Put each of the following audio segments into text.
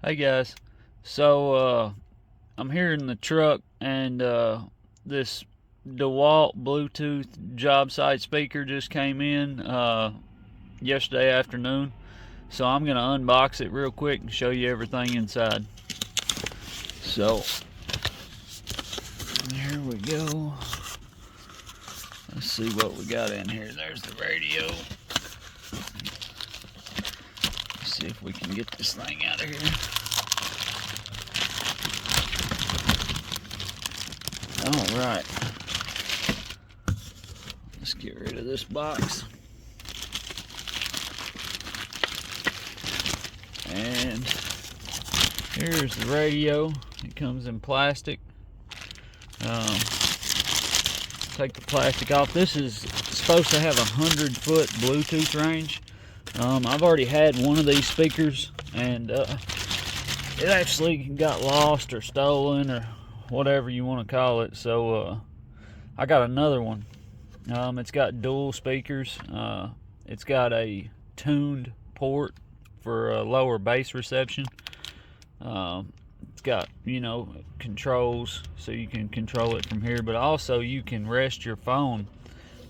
Hey guys, so I'm here in the truck and this Dewalt Bluetooth Jobsite speaker just came in yesterday afternoon. So I'm gonna unbox it real quick and show you everything inside. So here we go. Let's see what we got in here. There's the radio. Let's see if we can get this thing out of here. All right, let's get rid of this box. And here's the radio. It comes in plastic. Take the plastic off. This is supposed to have 100-foot Bluetooth range. I've already had one of these speakers, and it actually got lost or stolen or whatever you want to call it. So I got another one. It's got dual speakers. It's got a tuned port for lower bass reception. It's got, controls so you can control it from here, but also you can rest your phone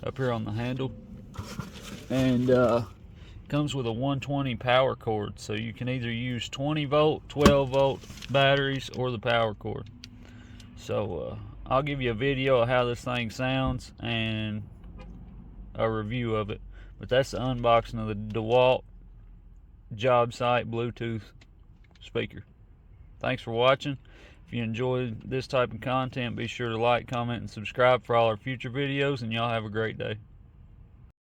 up here on the handle. And comes with a 120 power cord, so you can either use 20 volt, 12 volt batteries or the power cord. So I'll give you a video of how this thing sounds and a review of it. But that's the unboxing of the Dewalt Jobsite Bluetooth speaker. Thanks for watching. If you enjoyed this type of content, be sure to like, comment, and subscribe for all our future videos, and y'all have a great day.